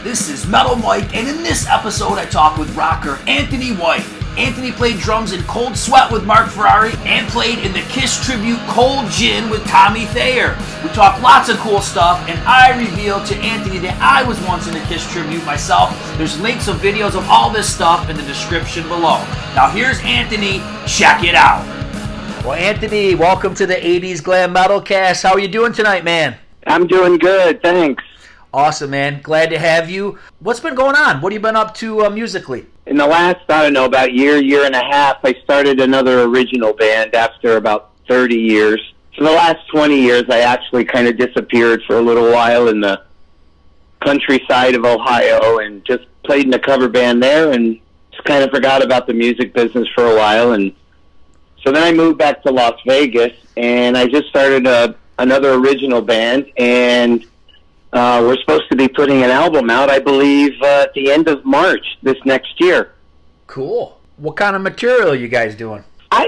This is Metal Mike, and in this episode I talk with rocker Anthony White. Anthony played drums in Cold Sweat with Marc Ferrari and played in the Kiss tribute Cold Gin with Tommy Thayer. We talk lots of cool stuff, and I revealed to Anthony that I was once in the Kiss tribute myself. There's links of videos of all this stuff in the description below. Now here's Anthony. Check it out. Well, Anthony, welcome to the 80's Glam Metalcast. How are you doing tonight, man? I'm doing good, thanks. Awesome, man. Glad to have you. What's been going on? What have you been up to musically? In the last, about year and a half, I started another original band after about 30 years. For the last 20 years, I actually kind of disappeared for a little while in the countryside of Ohio and just played in a cover band there and just kind of forgot about the music business for a while. And so then I moved back to Las Vegas, and I just started another original band, and we're supposed to be putting an album out, I believe, at the end of March this next year. Cool. What kind of material are you guys doing? I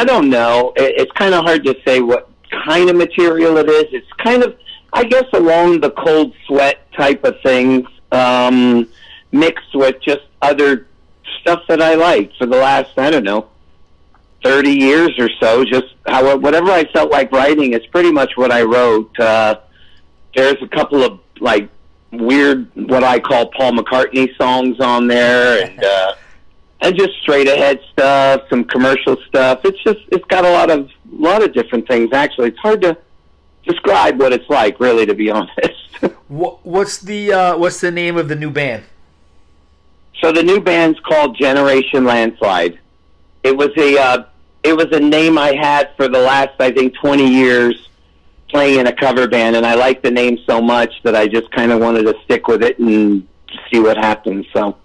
don't know. It's kind of hard to say what kind of material it is. It's kind of, I guess, along the Cold Sweat type of things, mixed with just other stuff that I like for the last, 30 years or so. Just whatever I felt like writing is pretty much what I wrote. There's a couple of weird, what I call Paul McCartney songs on there, and just straight ahead stuff, some commercial stuff. It's got a lot of different things. Actually, it's hard to describe what it's like, really, to be honest. What's the name of the new band? So the new band's called Generation Landslide. It was a name I had for the last, I think, 20 years. Playing in a cover band, and I liked the name so much that I just kind of wanted to stick with it and see what happens. So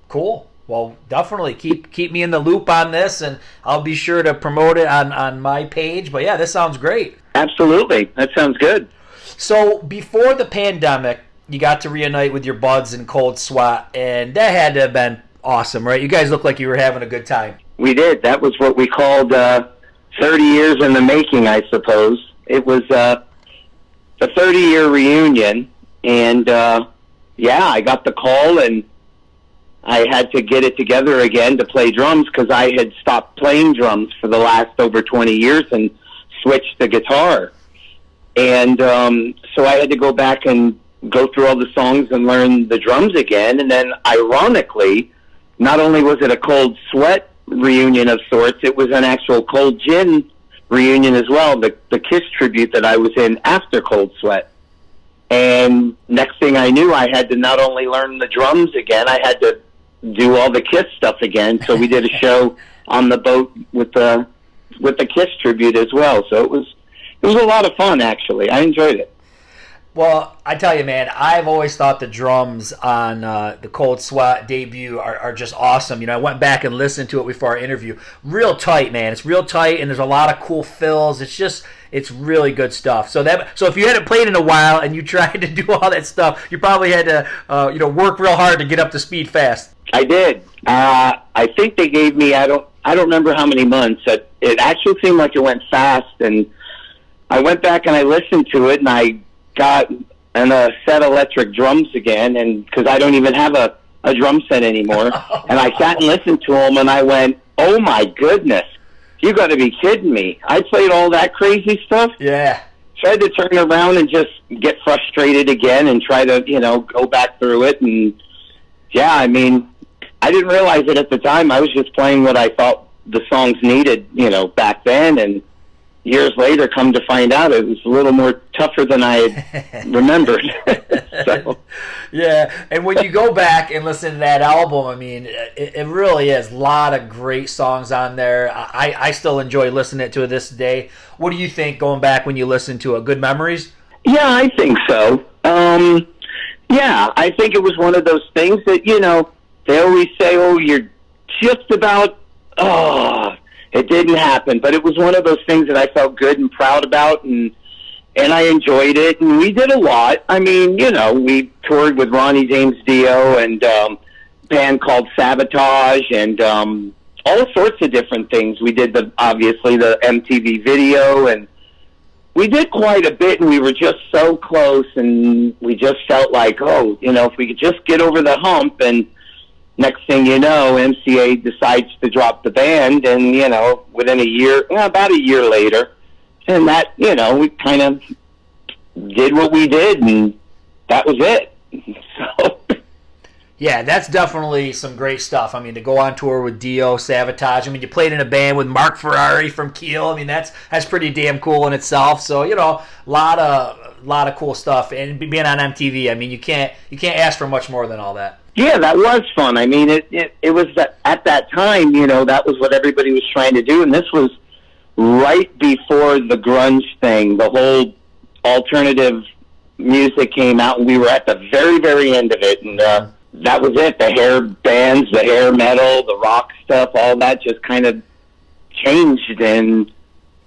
cool. Well, definitely keep me in the loop on this, and I'll be sure to promote it on my page. But yeah, this sounds great. Absolutely, that sounds good. So before the pandemic, you got to reunite with your buds in Cold Sweat, and that had to have been awesome, right? You guys looked like you were having a good time. We did. That was what we called 30 years in the making, I suppose. It was a 30-year reunion, and I got the call, and I had to get it together again to play drums because I had stopped playing drums for the last over 20 years and switched to guitar. And so I had to go back and go through all the songs and learn the drums again. And then, ironically, not only was it a Cold Sweat reunion of sorts, it was an actual Cold Gin reunion as well, the Kiss tribute that I was in after Cold Sweat. And next thing I knew, I had to not only learn the drums again, I had to do all the Kiss stuff again. So we did a show on the boat with the Kiss tribute as well. So it was a lot of fun, actually. I enjoyed it. Well, I tell you, man, I've always thought the drums on the Cold Sweat debut are just awesome. I went back and listened to it before our interview. Real tight, man. It's real tight, and there's a lot of cool fills. It's really good stuff. So if you hadn't played in a while and you tried to do all that stuff, you probably had to work real hard to get up to speed fast. I did. I think they gave me, I don't remember how many months. It actually seemed like it went fast, and I went back and I listened to it, and I got a set electric drums again, and because I don't even have a drum set anymore. And I sat and listened to them, and I went, oh my goodness, you got to be kidding me. I played all that crazy stuff. Yeah. So I had to turn around and just get frustrated again and try to, go back through it. And yeah, I didn't realize it at the time. I was just playing what I thought the songs needed, back then. And years later, come to find out, it was a little more tougher than I had remembered. So. Yeah, and when you go back and listen to that album, it really is a lot of great songs on there. I still enjoy listening to it this day. What do you think going back when you listen to it? Good memories? Yeah, I think so. I think it was one of those things that, they always say, oh, you're just about, it didn't happen, but it was one of those things that I felt good and proud about, and I enjoyed it, and we did a lot. We toured with Ronnie James Dio and a band called Sabotage and all sorts of different things. We did obviously the MTV video, and we did quite a bit, and we were just so close, and we just felt like, oh, if we could just get over the hump, and next thing you know, MCA decides to drop the band, and, within a year, about a year later, and that, we kind of did what we did, and that was it. So... Yeah, that's definitely some great stuff. I mean, to go on tour with Dio, Savatage. I mean, you played in a band with Marc Ferrari from Kiel. I mean, that's pretty damn cool in itself. So, a lot of cool stuff. And being on MTV, I mean, you can't ask for much more than all that. Yeah, that was fun. I mean, it was at that time, that was what everybody was trying to do, and this was right before the grunge thing. The whole alternative music came out, and we were at the very, very end of it, and that was it. The hair bands, the hair metal, the rock stuff, all that just kind of changed, and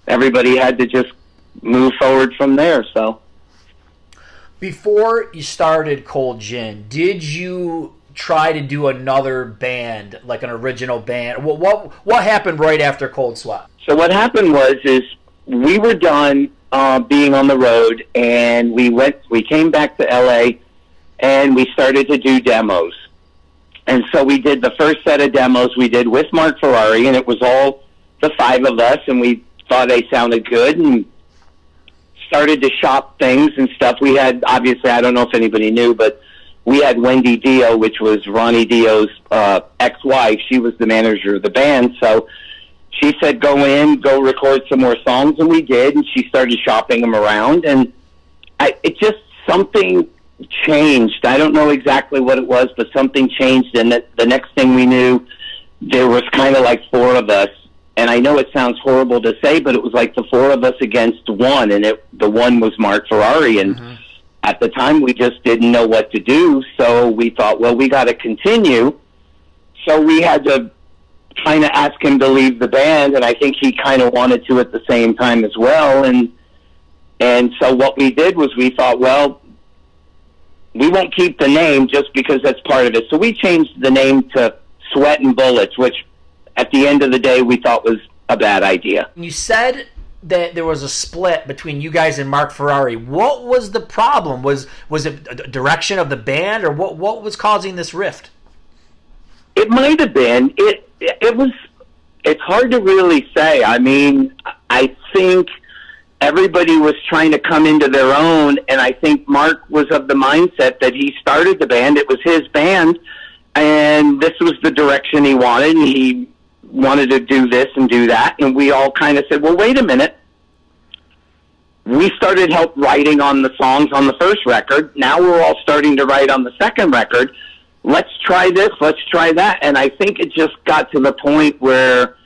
everybody had to just move forward from there. So, before you started Cold Gin, did you try to do another band, like an original band? What happened right after Cold Sweat? So what happened is we were done being on the road, and we came back to LA, and we started to do demos. And so we did the first set of demos we did with Marc Ferrari, and it was all the five of us, and we thought they sounded good, and started to shop things and stuff. We had, obviously, I don't know if anybody knew, but we had Wendy Dio, which was Ronnie Dio's ex-wife. She was the manager of the band, so she said, go record some more songs, and we did, and she started shopping them around, and it just, something changed. I don't know exactly what it was, but something changed, and the next thing we knew, there was kind of like four of us, and I know it sounds horrible to say, but it was like the four of us against one, and the one was Marc Ferrari, and at the time we just didn't know what to do, so we thought, well, we got to continue, so we had to kind of ask him to leave the band, and I think he kind of wanted to at the same time as well, and so what we did was we thought, well, we won't keep the name just because that's part of it. So we changed the name to Sweat and Bullets, which at the end of the day we thought was a bad idea. You said that there was a split between you guys and Marc Ferrari. What was the problem? Was it a direction of the band, or what was causing this rift? It might have been. It's hard to really say. I mean, I think everybody was trying to come into their own, and I think Marc was of the mindset that he started the band. It was his band, and this was the direction he wanted, and he wanted to do this and do that, and we all kind of said, well, wait a minute. We started help writing on the songs on the first record. Now we're all starting to write on the second record. Let's try this, let's try that, and I think it just got to the point where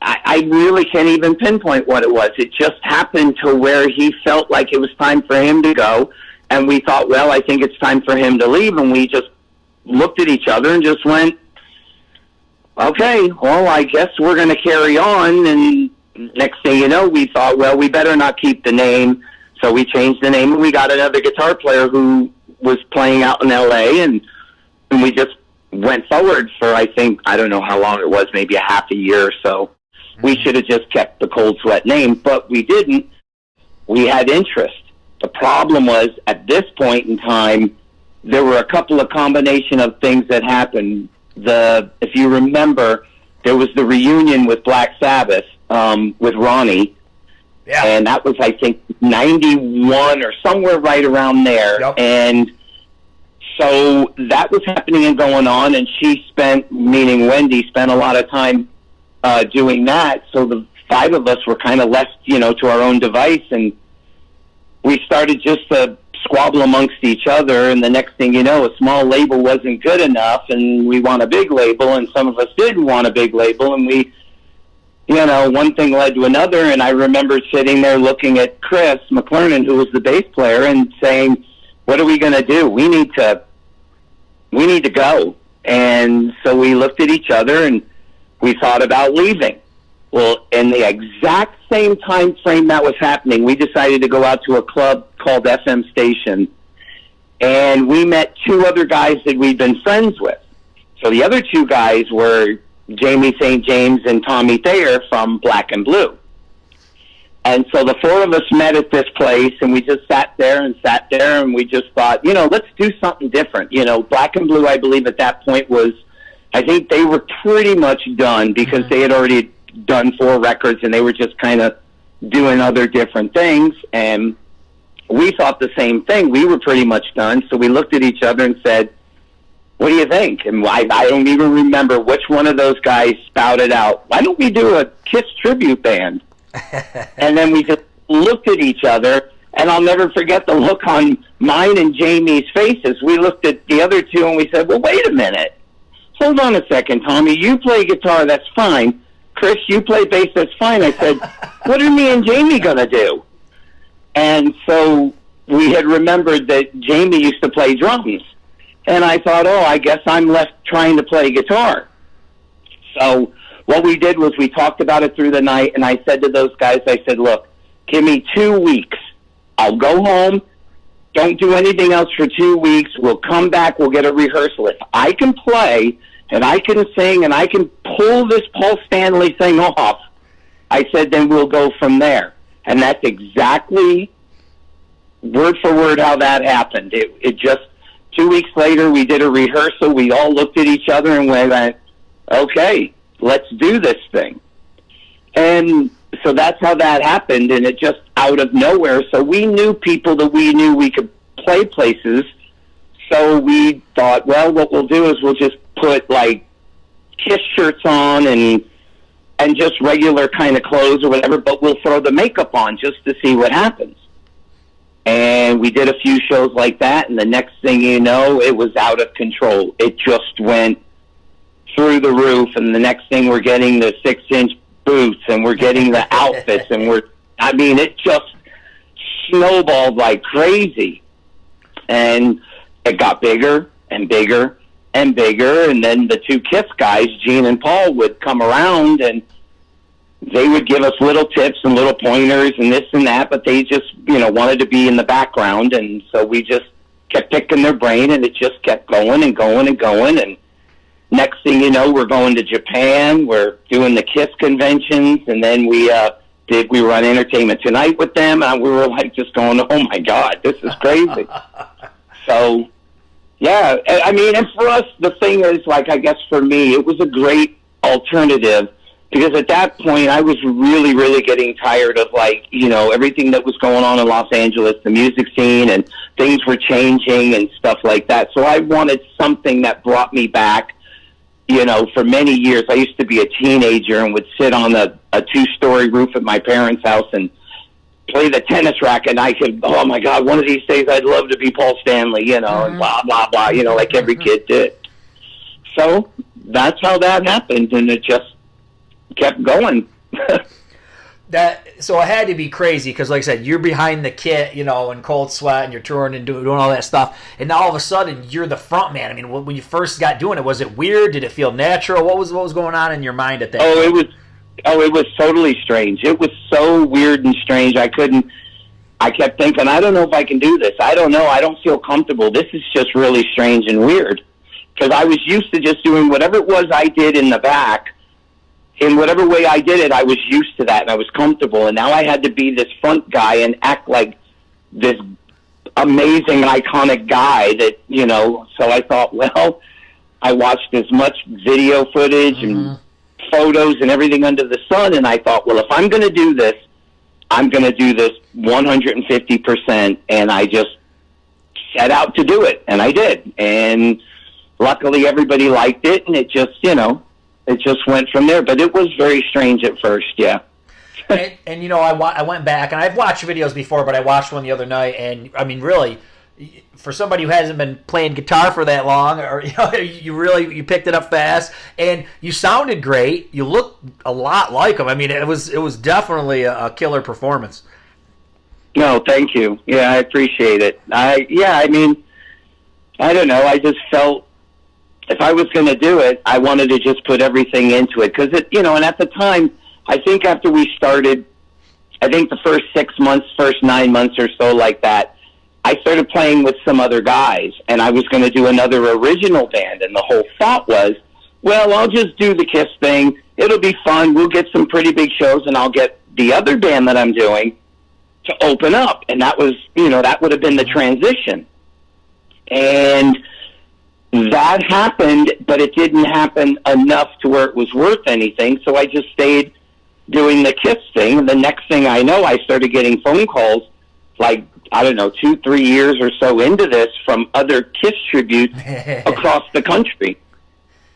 I really can't even pinpoint what it was. It just happened to where he felt like it was time for him to go, and we thought, well, I think it's time for him to leave, and we just looked at each other and just went, okay, well, I guess we're going to carry on, and next thing you know, we thought, well, we better not keep the name, so we changed the name, and we got another guitar player who was playing out in L.A., and we just went forward for, I think, I don't know how long it was, maybe a half a year or so. We should have just kept the Cold Sweat name, but we didn't. We had interest. The problem was, at this point in time, there were a couple of combination of things that happened. If you remember, there was the reunion with Black Sabbath with Ronnie, and that was, I think, 91 or somewhere right around there. Yep. And so that was happening and going on, and she spent, meaning Wendy, spent a lot of time doing that, so the five of us were kind of left, to our own device, and we started just to squabble amongst each other, and the next thing you know, a small label wasn't good enough, and we want a big label, and some of us didn't want a big label, and we, one thing led to another, and I remember sitting there looking at Chris McClernand, who was the bass player, and saying, what are we going to do? We need to go. And so we looked at each other, and we thought about leaving. Well, in the exact same time frame that was happening, we decided to go out to a club called FM Station, and we met two other guys that we'd been friends with. So the other two guys were Jamie St. James and Tommy Thayer from Black and Blue. And so the four of us met at this place, and we just sat there, and we just thought, let's do something different. Black and Blue, I believe at that point I think they were pretty much done because they had already done 4 records, and they were just kind of doing other different things. And we thought the same thing. We were pretty much done. So we looked at each other and said, what do you think? And I don't even remember which one of those guys spouted out, why don't we do a Kiss tribute band? And then we just looked at each other, and I'll never forget the look on mine and Jamie's faces. We looked at the other two, and we said, well, wait a minute. Hold on a second, Tommy. You play guitar, that's fine. Chris, you play bass, that's fine. I said, what are me and Jamie going to do? And so we had remembered that Jamie used to play drums. And I thought, I guess I'm left trying to play guitar. So what we did was we talked about it through the night, and I said to those guys, I said, look, give me 2 weeks. I'll go home. Don't do anything else for 2 weeks. We'll come back. We'll get a rehearsal. If I can play and I can sing and I can pull this Paul Stanley thing off, I said, then we'll go from there. And that's exactly word for word how that happened. It just 2 weeks later, we did a rehearsal. We all looked at each other and went, okay, let's do this thing. And so that's how that happened, and it just out of nowhere. So we knew people that we knew we could play places. So we thought, well, what we'll do is we'll just put like Kiss shirts on and just regular kind of clothes or whatever, but we'll throw the makeup on just to see what happens. And we did a few shows like that, and the next thing you know, it was out of control. It just went through the roof, and the next thing we're getting the 6-inch boots, and we're getting the outfits, and it just snowballed like crazy. And it got bigger and bigger and bigger, and then the 2 Kiss guys, Gene and Paul, would come around, and they would give us little tips and little pointers and this and that, but they just, wanted to be in the background, and so we just kept picking their brain, and it just kept going and going and going, and next thing you know, we're going to Japan, we're doing the Kiss conventions, and then we were on Entertainment Tonight with them, and we were like just going, oh my God, this is crazy. So, yeah, and for us, the thing is, like, I guess for me, it was a great alternative, because at that point, I was really, really getting tired of, like, everything that was going on in Los Angeles, the music scene, and things were changing and stuff like that. So I wanted something that brought me back. For many years, I used to be a teenager and would sit on a 2-story roof at my parents' house and play the tennis racket, and I could, oh my God, one of these days I'd love to be Paul Stanley, and blah, blah, blah, like every kid did. So that's how that happened, and it just kept going. So it had to be crazy because, like I said, you're behind the kit, in cold sweat, and you're touring and doing all that stuff, and now all of a sudden you're the front man. I mean, when you first got doing it, was it weird? Did it feel natural? What was going on in your mind at that point? It was totally strange. It was so weird and strange. I kept thinking, I don't know if I can do this. I don't know. I don't feel comfortable. This is just really strange and weird, because I was used to just doing whatever it was I did in the back. In whatever way I did it, I was used to that, and I was comfortable. And now I had to be this front guy and act like this amazing, iconic guy that, so I thought, well, I watched as much video footage and photos and everything under the sun, and I thought, well, if I'm going to do this, I'm going to do this 150%, and I just set out to do it, and I did. And luckily everybody liked it, and it just, it just went from there. But it was very strange at first, yeah. and I went back, and I've watched videos before, but I watched one the other night, and, really, for somebody who hasn't been playing guitar for that long, or you picked it up fast, and you sounded great. You looked a lot like them. It was definitely a killer performance. No, thank you. Yeah, I appreciate it. I don't know. I just felt if I was going to do it, I wanted to just put everything into it, because and at the time, I think after we started, I think the first 6 months, first 9 months or so like that, I started playing with some other guys, and I was going to do another original band, and the whole thought was, well, I'll just do the Kiss thing. It'll be fun. We'll get some pretty big shows, and I'll get the other band that I'm doing to open up. And that was, that would have been the transition. And that happened, but it didn't happen enough to where it was worth anything. So I just stayed doing the Kiss thing. And the next thing I know, I started getting phone calls, like, I don't know, 2-3 years or so into this, from other Kiss tributes across the country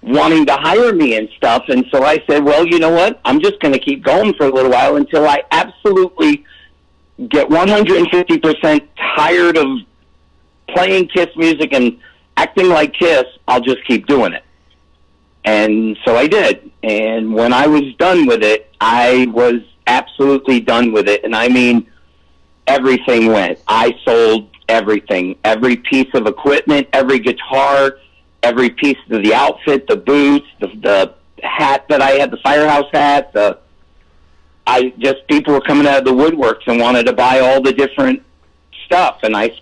wanting to hire me and stuff. And so I said, well, you know what? I'm just going to keep going for a little while until I absolutely get 150% tired of playing Kiss music and acting like Kiss. I'll just keep doing it. And so I did. And when I was done with it, I was absolutely done with it. And I mean, everything went. I sold everything, every piece of equipment, every guitar, every piece of the outfit, the boots, the hat that I had, the Firehouse hat. People were coming out of the woodworks and wanted to buy all the different stuff, and I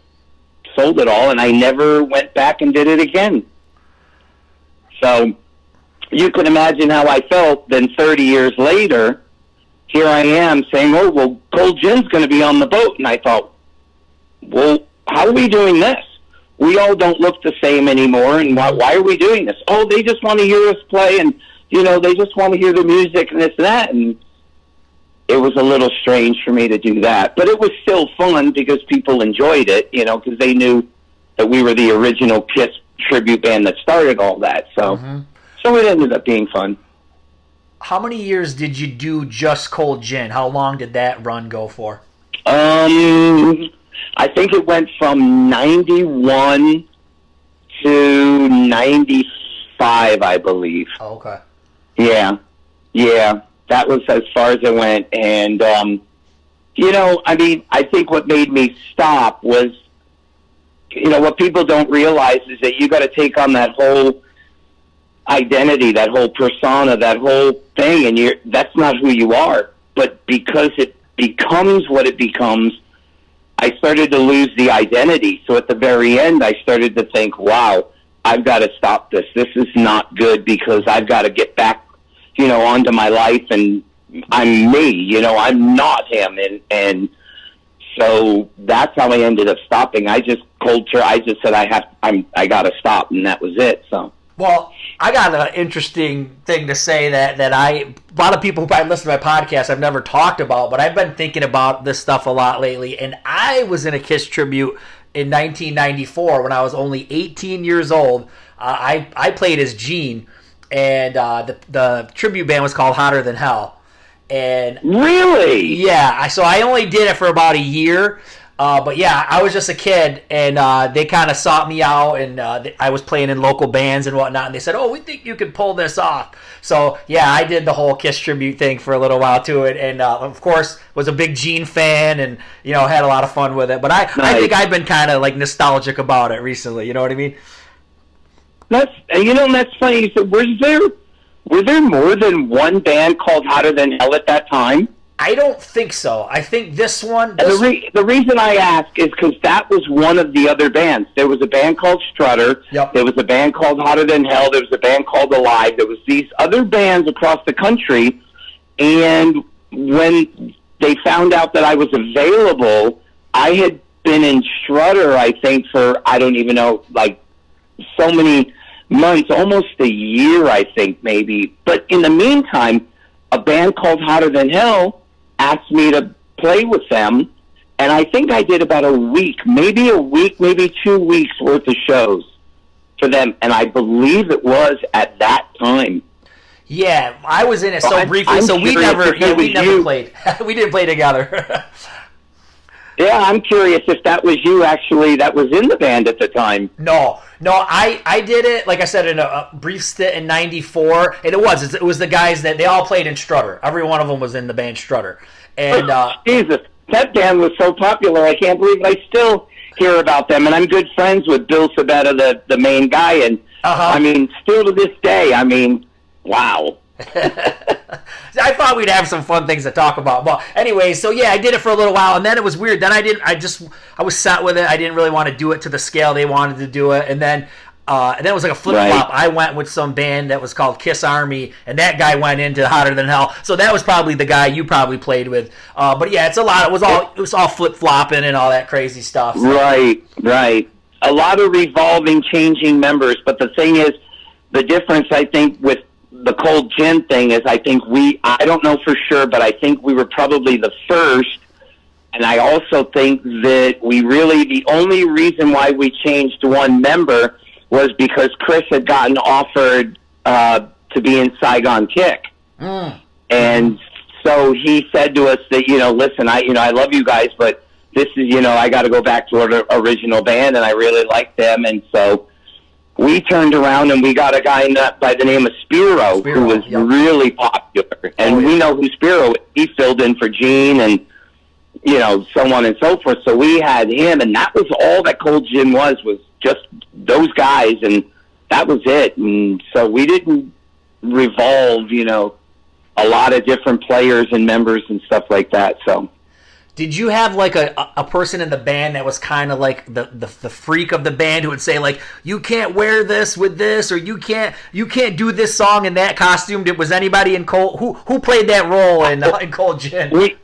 sold it all, and I never went back and did it again. So you can imagine how I felt. Then 30 years later, here I am saying, oh, well, Cold Gin's going to be on the boat. And I thought, well, how are we doing this? We all don't look the same anymore, and why are we doing this? Oh, they just want to hear us play, and, they just want to hear the music and this and that. And it was a little strange for me to do that. But it was still fun because people enjoyed it, because they knew that we were the original Kiss tribute band that started all that. So, So it ended up being fun. How many years did you do just Cold Gin? How long did that run go for? I think it went from 91 to 95, I believe. Oh, okay. Yeah. That was as far as it went. And, I think what made me stop was, what people don't realize is that you got to take on that whole identity, that whole persona, that whole thing, and that's not who you are. But because it becomes what it becomes, I started to lose the identity. So at the very end, I started to think, wow, I've got to stop this. This is not good, because I've got to get back, onto my life, and I'm me, I'm not him. And so that's how I ended up stopping. I just said, I got to stop, and that was it. So. Well, I got an interesting thing to say that a lot of people who probably listen to my podcast I've never talked about, but I've been thinking about this stuff a lot lately. And I was in a Kiss tribute in 1994 when I was only 18 years old. I played as Gene, and the tribute band was called Hotter Than Hell. And really? Yeah, so I only did it for about a year. But yeah, I was just a kid, and they kind of sought me out, and I was playing in local bands and whatnot, and they said, oh, we think you could pull this off. So yeah, I did the whole Kiss tribute thing for a little while too, and of course was a big Gene fan, and had a lot of fun with it. But I think I've been kind of like nostalgic about it recently. You know what I mean? That's funny. You said, were there more than one band called Hotter Than Hell at that time? I don't think so. I think this one... And the reason I ask is because that was one of the other bands. There was a band called Strutter. Yep. There was a band called Hotter Than Hell. There was a band called Alive. There was these other bands across the country. And when they found out that I was available, I had been in Strutter, I think, for, I don't even know, like so many months, almost a year, I think, maybe. But in the meantime, a band called Hotter Than Hell asked me to play with them, and I think I did about a week, maybe 2 weeks worth of shows for them, and I believe it was at that time. Yeah, I was in it so briefly, so we never played. We didn't play together. Yeah, I'm curious if that was you actually that was in the band at the time. No, I did it, like I said, in a brief stint in 94, and it was the guys that they all played in Strutter. Every one of them was in the band Strutter. And Jesus, that band was so popular, I can't believe I still hear about them, and I'm good friends with Bill Sabetta, the main guy, and I mean, still to this day, I mean, wow. I thought we'd have some fun things to talk about. Well, anyway, so yeah, I did it for a little while, and then it was weird. Then I was set with it. I didn't really want to do it to the scale they wanted to do it. And then And then it was like a flip-flop. I went with some band that was called Kiss Army, and that guy went into Hotter Than Hell. So that was probably the guy you probably played with. But yeah, it's a lot. It was all flip-flopping and all that crazy stuff. So. Right. A lot of revolving, changing members. But the thing is, the difference, I think, with the Cold Gin thing is I don't know for sure, but I think we were probably the first. And I also think that the only reason why we changed one member was because Chris had gotten offered to be in Saigon Kick. And so he said to us that, listen, I love you guys, but this is, I got to go back to our original band, and I really like them. And so we turned around and we got a guy by the name of Spiro who was really popular. And we know who Spiro is. He filled in for Gene and, so on and so forth. So we had him, and that was all that Cold Gin was just those guys, and that was it. And so we didn't revolve, a lot of different players and members and stuff like that. So did you have like a person in the band that was kind of like the freak of the band who would say like, you can't wear this with this, or you can't do this song in that costume? Was anybody in Cold who played that role in Cold Gin?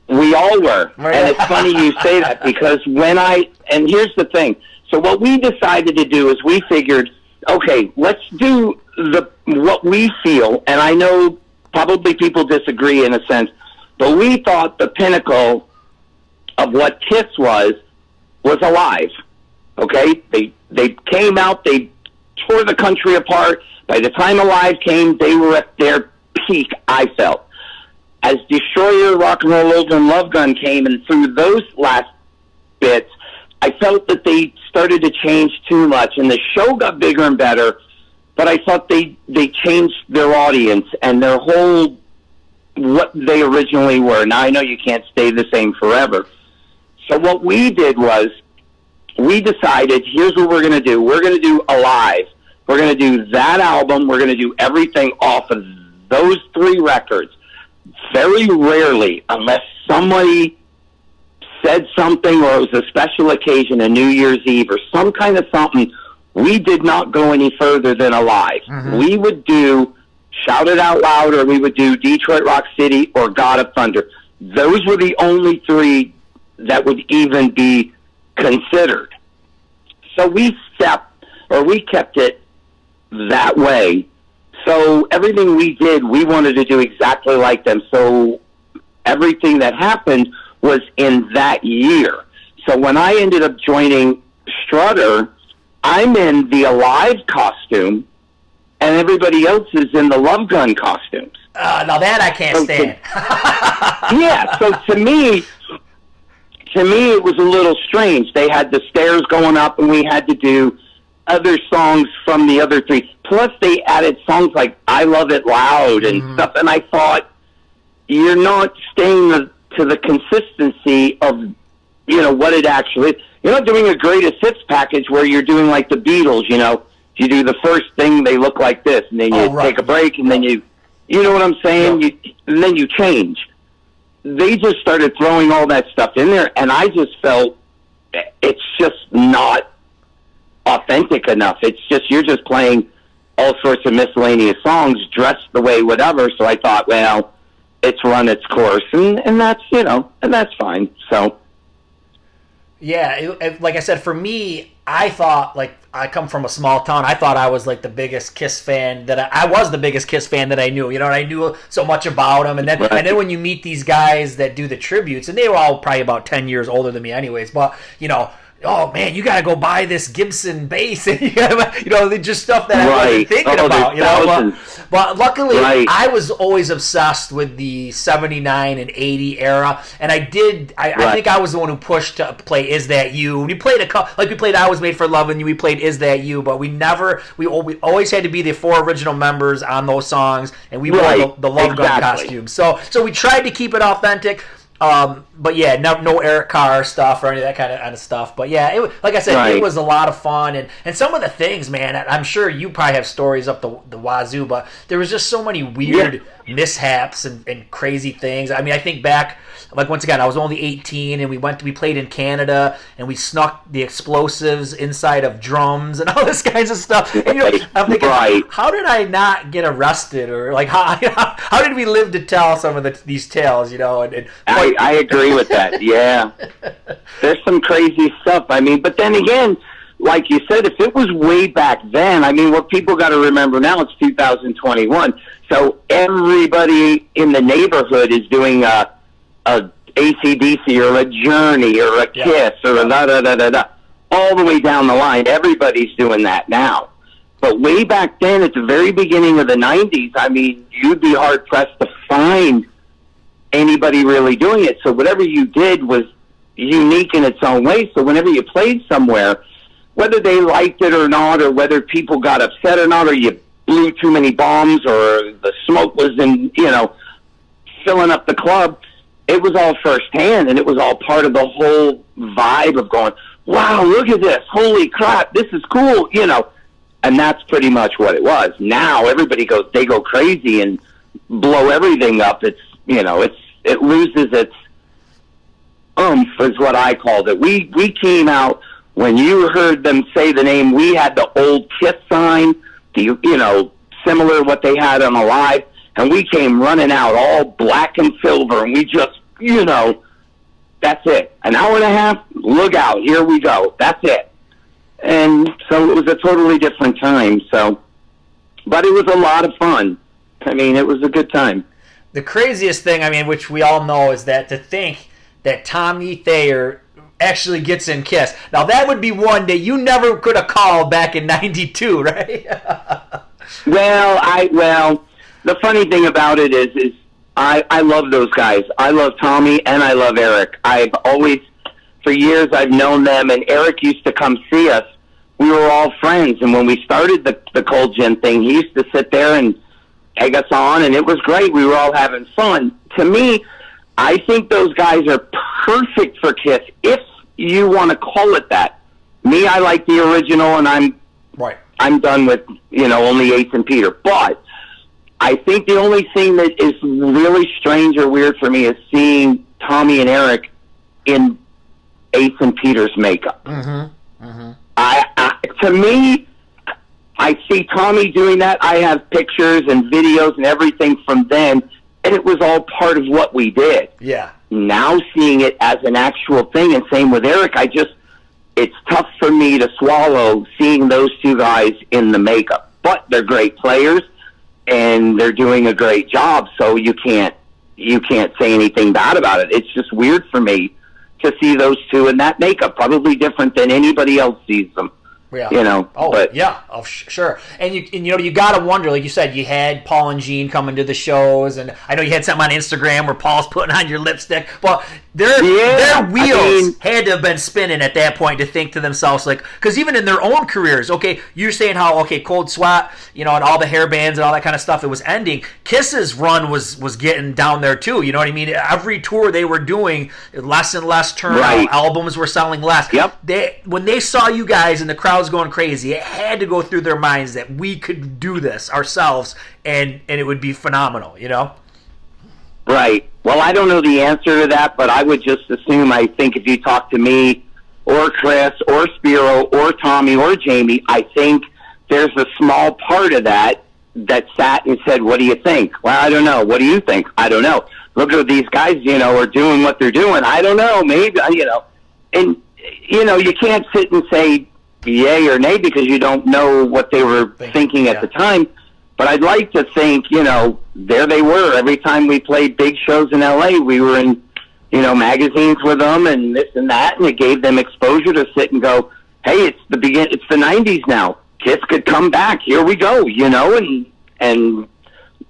We all were. And it's funny you say that, because and here's the thing. So what we decided to do is we figured, okay, let's do what we feel, and I know probably people disagree in a sense, but we thought the pinnacle of what Kiss was Alive. Okay? They came out, they tore the country apart. By the time Alive came, they were at their peak, I felt. As Destroyer, Rock and Roll Over, and Love Gun came, and through those last bits, I felt that they started to change too much, and the show got bigger and better, but I thought they changed their audience and their whole, what they originally were. Now, I know you can't stay the same forever. So what we did was, we decided, here's what we're going to do. We're going to do Alive. We're going to do that album. We're going to do everything off of those 3 records. Very rarely, unless somebody said something or it was a special occasion, a New Year's Eve or some kind of something, we did not go any further than Alive. We would do Shout It Out Loud, or we would do Detroit Rock City or God of Thunder. Those were the only 3 that would even be considered. So we kept it that way. So everything we did, we wanted to do exactly like them. So everything that happened was in that year. So when I ended up joining Strutter, I'm in the Alive costume, and everybody else is in the Love Gun costumes. Now that I can't stand. Yeah, so to me, it was a little strange. They had the stairs going up, and we had to do other songs from the other 3. Plus, they added songs like I Love It Loud and stuff, and I thought, you're not staying to the consistency of, what it actually is. You're not doing a greatest hits package where you're doing like the Beatles, You do the first thing, they look like this, and then you take a break, and then you know what I'm saying? Yeah. And then you change. They just started throwing all that stuff in there, and I just felt it's just not authentic enough. It's just, you're just playing all sorts of miscellaneous songs dressed the way whatever. So I thought, well, it's run its course, and that's, and that's fine. So yeah, like I said, for me, I thought, like, I come from a small town. I thought I was like the biggest Kiss fan that I was the biggest Kiss fan that I knew. And I knew so much about them. And then when you meet these guys that do the tributes, and they were all probably about 10 years older than me, anyways. But oh man, you got to go buy this Gibson bass, and just stuff that I wasn't thinking about. But luckily, I was always obsessed with the '79 and '80 era, and I think I was the one who pushed to play "Is That You." We played we played "I Was Made for Loving You." We played "Is That You," but we always had to be the 4 original members on those songs, and we wore the Love Gun costumes. So we tried to keep it authentic. But yeah, no Eric Carr stuff or any of that kind of stuff. But yeah, like I said, Right. It was a lot of fun, and some of the things, man. I'm sure you probably have stories up the wazoo, but there was just so many weird mishaps and crazy things. I mean, I think back, like once again, I was only 18, and we played in Canada, and we snuck the explosives inside of drums and all this kinds of stuff. And I'm thinking, Right. how did I not get arrested, or like how did we live to tell some of these tales? And I agree with that. Yeah. There's some crazy stuff. I mean, but then again, like you said, if it was way back then, I mean, what people got to remember now, it's 2021. So everybody in the neighborhood is doing a AC/DC or a Journey or a Kiss or a da-da-da-da-da. All the way down the line, everybody's doing that now. But way back then, at the very beginning of the 90s, I mean, you'd be hard-pressed to find anybody really doing it. So whatever you did was unique in its own way. So whenever you played somewhere, whether they liked it or not, or whether people got upset or not, or you blew too many bombs, or the smoke was filling up the club, it was all firsthand, and it was all part of the whole vibe of going, wow, look at this, holy crap, this is cool, and that's pretty much what it was. Now everybody they go crazy and blow everything up. It loses its oomph, is what I called it. We came out, when you heard them say the name, we had the old Kiss sign, similar to what they had on Alive, and we came running out all black and silver, and we just, that's it. An hour and a half, look out, here we go. That's it. And so it was a totally different time. But it was a lot of fun. I mean, it was a good time. The craziest thing, I mean, which we all know, is that to think that Tommy Thayer actually gets in Kiss. Now, that would be one that you never could have called back in '92, right? Well, the funny thing about it is I love those guys. I love Tommy and I love Eric. I've always, for years, I've known them, and Eric used to come see us. We were all friends, and when we started the Cold Gin thing, he used to sit there and egg us on, and it was great. We were all having fun. To me, I think those guys are perfect for Kiss, if you want to call it that. Me, I like the original, and I'm done with, only Ace and Peter. But I think the only thing that is really strange or weird for me is seeing Tommy and Eric in Ace and Peter's makeup. Mm-hmm. Mm-hmm. To me, I see Tommy doing that. I have pictures and videos and everything from then, and it was all part of what we did. Yeah. Now seeing it as an actual thing, and same with Eric, it's tough for me to swallow seeing those two guys in the makeup. But they're great players, and they're doing a great job, so you can't say anything bad about it. It's just weird for me to see those two in that makeup, probably different than anybody else sees them. Yeah. Sure. And you got to wonder, like you said, you had Paul and Gene coming to the shows, and I know you had something on Instagram where Paul's putting on your lipstick, but their wheels had to have been spinning at that point to think to themselves, like, because even in their own careers, okay, you're saying how, Cold Sweat, and all the hair bands and all that kind of stuff, it was ending. Kiss's run was getting down there too, you know what I mean? Every tour they were doing, less and less turnout, albums were selling less. Yep. When they saw you guys and the crowd's going crazy, it had to go through their minds that we could do this ourselves, and it would be phenomenal, Right. Well, I don't know the answer to that, but I would just assume, I think if you talk to me or Chris or Spiro or Tommy or Jamie, I think there's a small part of that sat and said, what do you think? Well, I don't know. What do you think? I don't know. Look at these guys, are doing what they're doing. I don't know. Maybe, And, you can't sit and say yay or nay because you don't know what they were thinking at the time. But I'd like to think, there they were. Every time we played big shows in L.A., we were in, magazines with them and this and that, and it gave them exposure to sit and go, hey, it's the 90s now. Kiss could come back. Here we go, and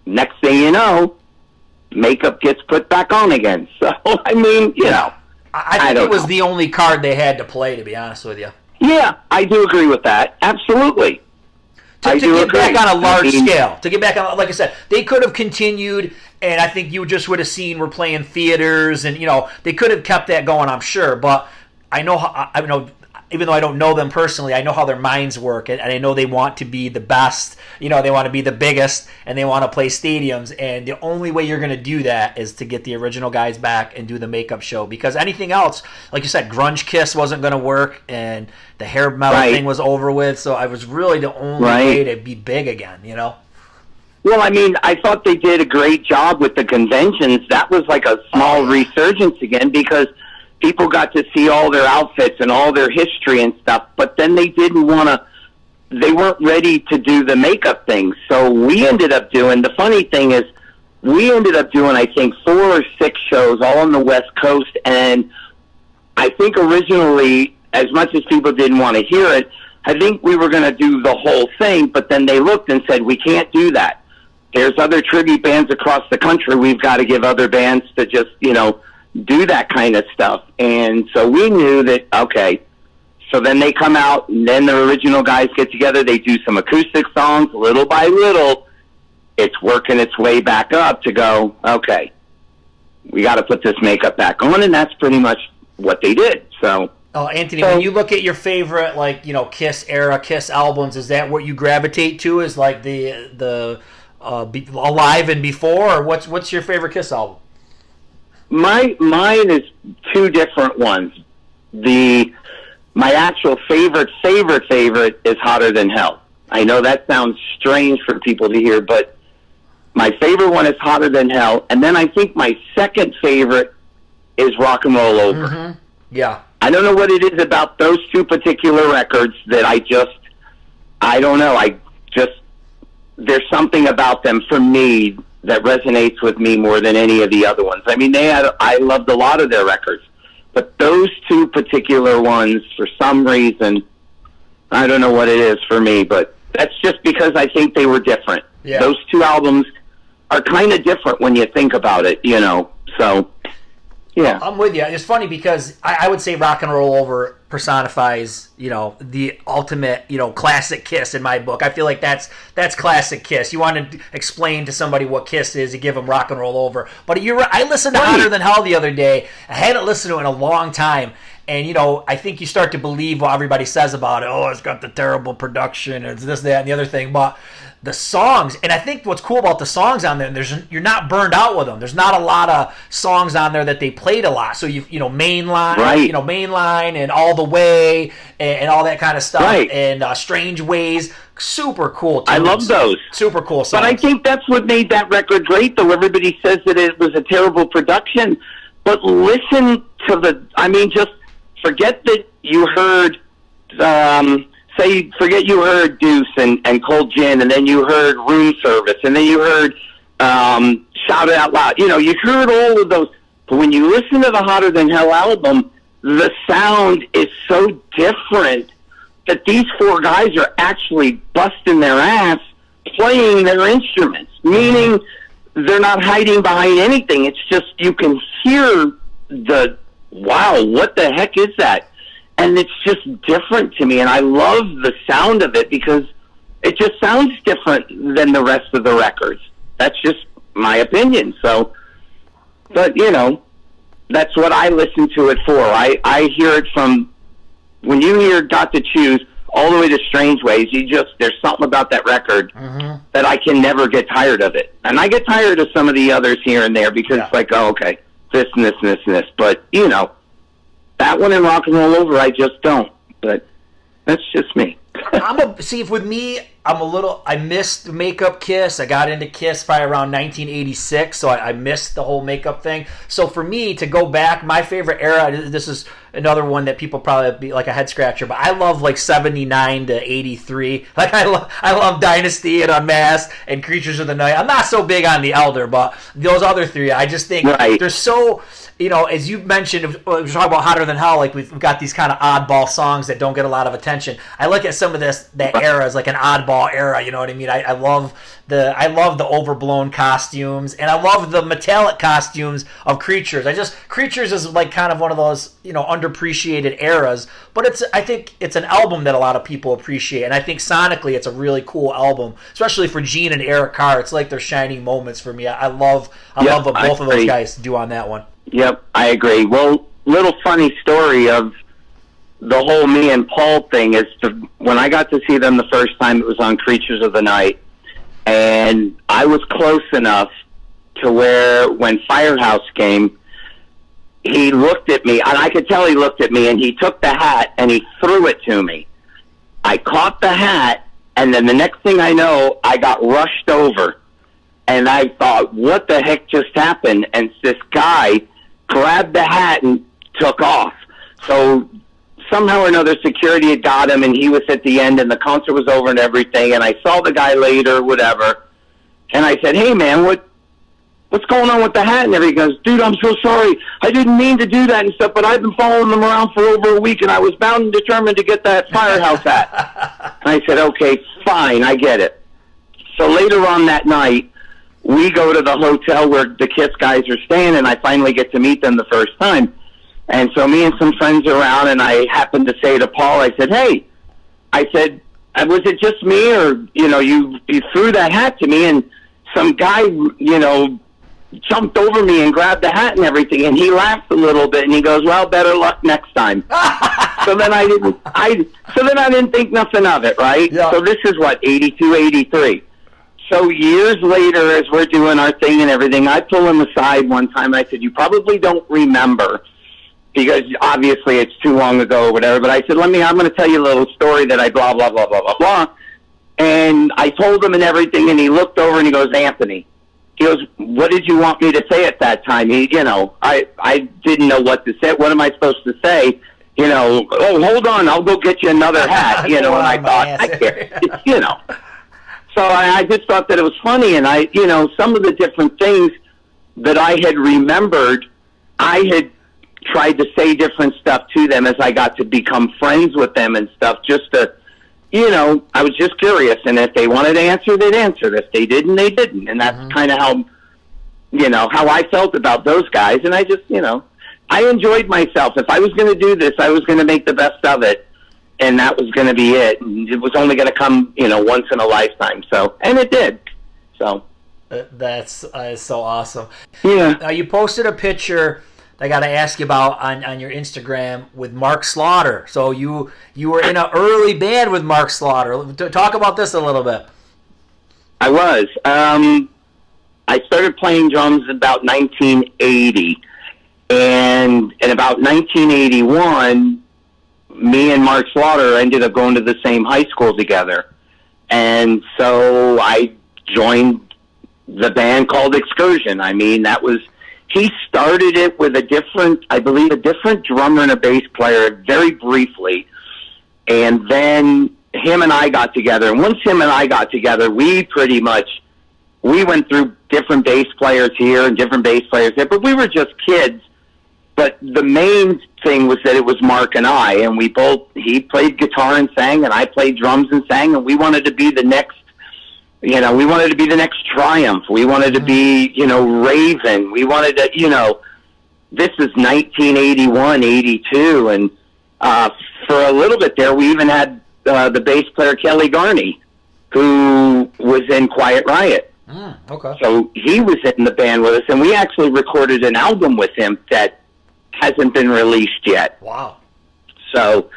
next thing you know, makeup gets put back on again. So, I mean, I think it was the only card they had to play, to be honest with you. Yeah, I do agree with that. Absolutely. To get back on a large scale. To get back on, like I said, they could have continued And I think you just would have seen we're playing theaters, and they could have kept that going, I'm sure. But I know even though I don't know them personally, I know how their minds work, and I know they want to be the best. They want to be the biggest, and they want to play stadiums. And the only way you're going to do that is to get the original guys back and do the makeup show. Because anything else, like you said, Grunge Kiss wasn't going to work, and the hair metal thing was over with. So I was really the only way to be big again. Well, I mean, I thought they did a great job with the conventions. That was like a small resurgence again, because people got to see all their outfits and all their history and stuff, but then they weren't ready to do the makeup thing. So we ended up doing, the funny thing is, I think 4 or 6 shows all on the West Coast, and I think originally, as much as people didn't want to hear it, I think we were going to do the whole thing, but then they looked and said, we can't do that. There's other tribute bands across the country. We've got to give other bands to just, do that kind of stuff. And so we knew that, okay, so then they come out, and then the original guys get together, they do some acoustic songs, little by little, it's working its way back up to go, okay, we got to put this makeup back on, and that's pretty much what they did. So, Anthony, when you look at your favorite, Kiss era, Kiss albums, is that what you gravitate to? Is like the Alive and Before, or what's your favorite Kiss album? Mine is 2 different ones. My actual favorite is Hotter Than Hell. I know that sounds strange for people to hear, but my favorite one is Hotter Than Hell, and then I think my second favorite is Rock and Roll Over. Mm-hmm. Yeah. I don't know what it is about those 2 particular records that I don't know. There's something about them for me that resonates with me more than any of the other ones. I mean, I loved a lot of their records, but those 2 particular ones, for some reason, I don't know what it is for me, but that's just because I think they were different. Yeah. Those 2 albums are kind of different when you think about it, so... Yeah, I'm with you. It's funny because I would say Rock and Roll Over personifies, the ultimate, classic Kiss in my book. I feel like that's classic Kiss. You want to explain to somebody what Kiss is, you give them Rock and Roll Over. But I listened to Hotter Than Hell the other day. I hadn't listened to it in a long time. And, I think you start to believe what everybody says about it. Oh, it's got the terrible production, it's this, that, and the other thing. But the songs, and I think what's cool about the songs on there, you're not burned out with them. There's not a lot of songs on there that they played a lot. So Mainline, Mainline, and All the Way, and all that kind of stuff, and Strange Ways, super cool tunes. I love those. Super cool songs. But I think that's what made that record great, though. Everybody says that it was a terrible production, but listen to just forget that you heard. Forget you heard Deuce and Cold Gin, and then you heard Room Service, and then you heard Shout It Out Loud. You heard all of those. But when you listen to the Hotter Than Hell album, the sound is so different that these 4 guys are actually busting their ass playing their instruments, meaning they're not hiding behind anything. It's just you can hear wow, what the heck is that? And it's just different to me, and I love the sound of it because it just sounds different than the rest of the records. That's just my opinion. So, but, that's what I listen to it for. I hear it from, when you hear Got to Choose all the way to Strange Ways, there's something about that record that I can never get tired of it. And I get tired of some of the others here and there because it's like, oh, okay, this and this and this and this. But, that one in Rock and Roll Over, I just don't. But that's just me. With me, I missed the makeup Kiss. I got into Kiss probably around 1986, so I missed the whole makeup thing. So for me, to go back, my favorite era, this is another one that people probably be like a head scratcher, but I love 79 to 83. I love Dynasty and Unmasked and Creatures of the Night. I'm not so big on The Elder, but those other 3, I just think they're so... as you mentioned, we were talking about Hotter Than Hell, we've got these kind of oddball songs that don't get a lot of attention. I look at some of that era as like an oddball cornball era. You know what I mean? I love the overblown costumes, and I love the metallic costumes of Creatures. Creatures is like kind of one of those, underappreciated eras, but I think it's an album that a lot of people appreciate, and I think sonically it's a really cool album, especially for Gene and Eric Carr. It's like their shining moments for me. I love what both of those guys do on that one. Yep, I agree. Well, little funny story of the whole me and Paul thing is when I got to see them the first time, it was on Creatures of the Night, and I was close enough to where when Firehouse came, he looked at me, and I could tell he looked at me, and he took the hat and he threw it to me. I caught the hat, and then the next thing I know, I got rushed over, and I thought, what the heck just happened? And this guy grabbed the hat and took off. So somehow or another, security had got him, and he was at the end, and the concert was over and everything, and I saw the guy later, whatever, and I said, hey, man, what's going on with the hat and everything? He goes, dude, I'm so sorry. I didn't mean to do that and stuff, but I've been following them around for over a week, and I was bound and determined to get that Firehouse hat. And I said, okay, fine, I get it. So later on that night, we go to the hotel where the KISS guys are staying, and I finally get to meet them the first time. And so me and some friends are around, and I happened to say to Paul, I said, hey, I said, was it just me, or, you threw that hat to me, and some guy, jumped over me and grabbed the hat and everything, and he laughed a little bit, and he goes, well, better luck next time. So then I didn't think nothing of it, right? Yeah. So this is 82, 83. So years later, as we're doing our thing and everything, I pull him aside one time, and I said, you probably don't remember, because obviously it's too long ago or whatever, but I said, I'm going to tell you a little story that I blah, blah, blah, blah, blah, blah. And I told him and everything, and he looked over and he goes, Anthony. He goes, what did you want me to say at that time? I didn't know what to say. What am I supposed to say? Oh, hold on, I'll go get you another hat. And I thought, I can't, So I just thought that it was funny, and some of the different things that I had remembered, I had tried to say different stuff to them as I got to become friends with them and stuff, just to, I was just curious, and if they wanted to answer, they'd answer. If they didn't, they didn't, and that's kind of how I felt about those guys, and I just, I enjoyed myself. If I was going to do this, I was going to make the best of it, and that was going to be it. And it was only going to come, once in a lifetime, and it did, so. That's so awesome. Yeah. Now, you posted a picture I got to ask you about on your Instagram with Mark Slaughter. So you were in an early band with Mark Slaughter. Talk about this a little bit. I was. I started playing drums about 1980, and in about 1981, me and Mark Slaughter ended up going to the same high school together, and so I joined the band called Excursion. I mean, he started it with a different drummer and a bass player very briefly. And then him and I got together. And once him and I got together, we went through different bass players here and different bass players there. But we were just kids. But the main thing was that it was Mark and I. And he played guitar and sang, and I played drums and sang. And we wanted to be the next, Triumph. We wanted to be, Raven. We wanted to, this is 1981, 82. And for a little bit there, we even had the bass player Kelly Garney, who was in Quiet Riot. Okay. So he was in the band with us, and we actually recorded an album with him that hasn't been released yet. Wow. So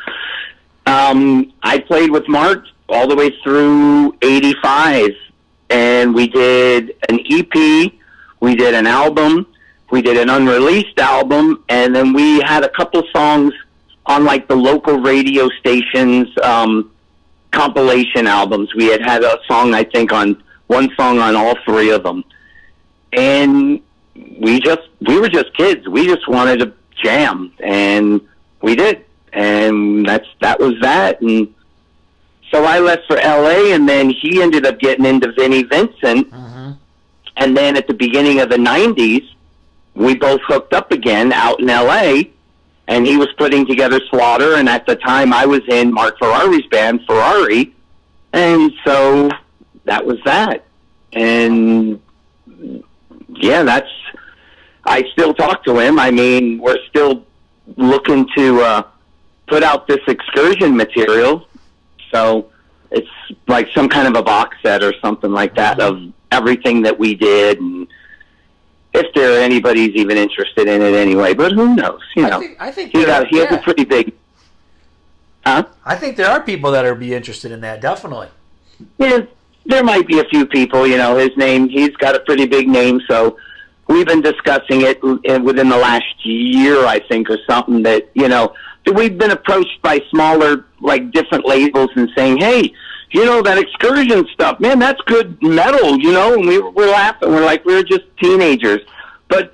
I played with Mark all the way through 85, and we did an EP, we did an album, we did an unreleased album, and then we had a couple songs on like the local radio stations compilation albums. We had a song, I think, one song on all three of them. And we were just kids. We just wanted to jam, and we did. And that was that. And so I left for LA, and then he ended up getting into Vinnie Vincent. Mm-hmm. And then at the beginning of the 90s, we both hooked up again out in LA, and he was putting together Slaughter, and at the time I was in Marc Ferrari's band, Ferrari, And so that was that. And yeah, I still talk to him. I mean, we're still looking to put out this excursion material. So it's like some kind of a box set or something like that of everything that we did, and if anybody's even interested in it anyway. But who knows? I think he has a pretty big. Huh? I think there are people that be interested in that. Definitely. Yeah, there might be a few people. He's got a pretty big name, so we've been discussing it within the last year, I think, or something. That we've been approached by smaller, like, different labels and saying, hey, that excursion stuff, man, that's good metal, and we're laughing. We're like, we're just teenagers. But,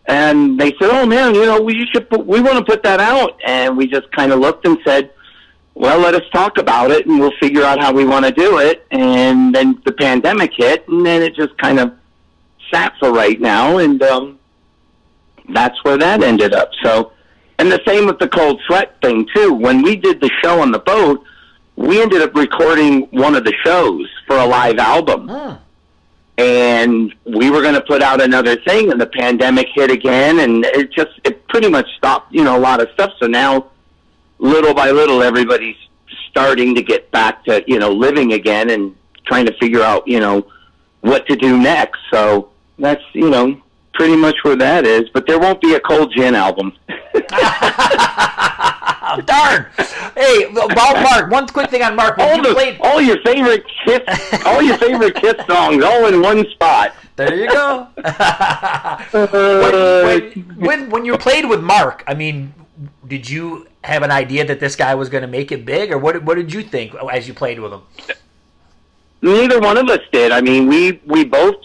and they said, oh, man, we want to put that out. And we just kind of looked and said, well, let us talk about it, and we'll figure out how we want to do it. And then the pandemic hit, and then it just kind of sat for right now, and that's where that ended up. So, and the same with the Cold Sweat thing, too. When we did the show on the boat, we ended up recording one of the shows for a live album. And we were going to put out another thing, and the pandemic hit again, and it pretty much stopped, a lot of stuff. So now, little by little, everybody's starting to get back to, living again and trying to figure out, what to do next. So that's, pretty much where that is. But there won't be a Cold Gin album. Darn! Hey, about Mark. One quick thing on Mark. All your favorite Kiss songs, all in one spot. There you go. When you played with Mark, I mean, did you have an idea that this guy was going to make it big, or what did you think as you played with him? Neither one of us did. I mean, we both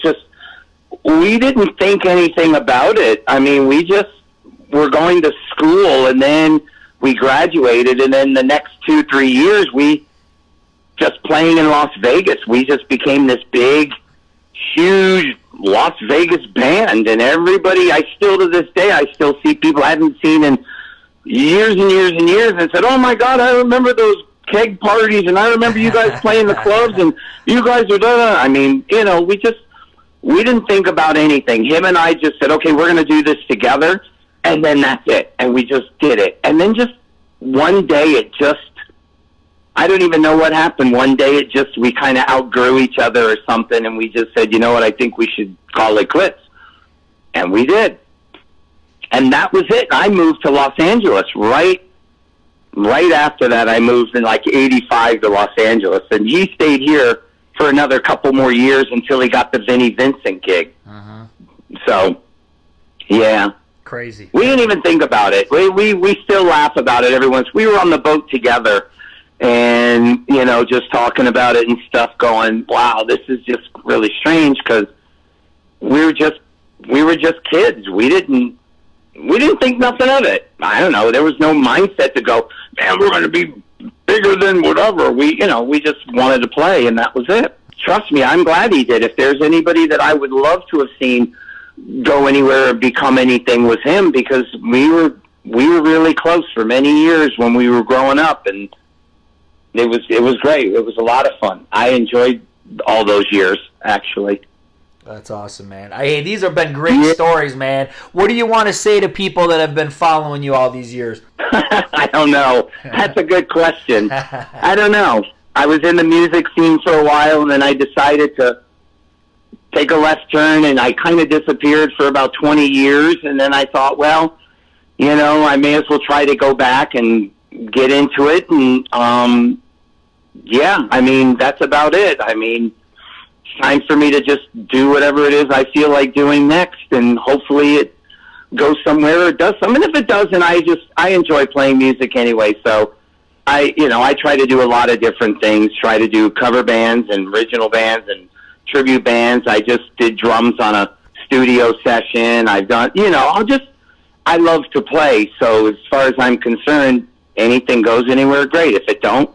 we didn't think anything about it. I mean, we just were going to school, and then we graduated, and then the next 2-3 years, we just playing in Las Vegas. We just became this big, huge Las Vegas band, and everybody, to this day, I still see people I haven't seen in years and years and years, and said, oh my God, I remember those keg parties, and I remember you guys playing the clubs, and you guys are da-da. I mean, we didn't think about anything. Him and I just said, okay, we're going to do this together, and then that's it. And we just did it. And then just one day I don't even know what happened. One day we kind of outgrew each other or something, and we just said, you know what, I think we should call it quits. And we did. And that was it. I moved to Los Angeles right after that. I moved in like 85 to Los Angeles, and he stayed here for another couple more years until he got the Vinnie Vincent gig. So, yeah. Crazy. We didn't even think about it. We still laugh about it every once. We were on the boat together and, just talking about it and stuff, going, wow, this is just really strange, because we were just kids. We didn't think nothing of it. I don't know. There was no mindset to go, man, we're going to be bigger than whatever. We just wanted to play, and that was it. Trust me, I'm glad he did. If there's anybody that I would love to have seen go anywhere or become anything, was him, because we were really close for many years when we were growing up, and it was great. It was a lot of fun. I enjoyed all those years, actually. That's awesome, man. Hey, these have been great stories, man. What do you want to say to people that have been following you all these years? I don't know. That's a good question. I don't know. I was in the music scene for a while, and then I decided to take a left turn, and I kind of disappeared for about 20 years, and then I thought, well, I may as well try to go back and get into it, and I mean, that's about it. I mean, it's time for me to just do whatever it is I feel like doing next, and hopefully it goes somewhere or does something. If it doesn't, I enjoy playing music anyway, so I try to do a lot of different things, try to do cover bands and original bands and tribute bands. I just did drums on a studio session. I've done, I love to play, so as far as I'm concerned, anything goes anywhere, great. If it don't,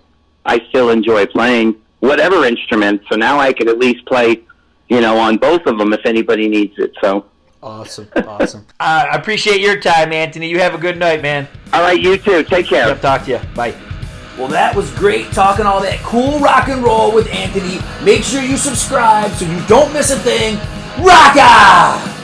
I still enjoy playing whatever instrument, so now I could at least play, on both of them if anybody needs it, so. Awesome. I appreciate your time, Anthony. You have a good night, man. All right, you too. Take care. Yep, talk to you. Bye. Well, that was great talking all that cool rock and roll with Anthony. Make sure you subscribe so you don't miss a thing. Rocka!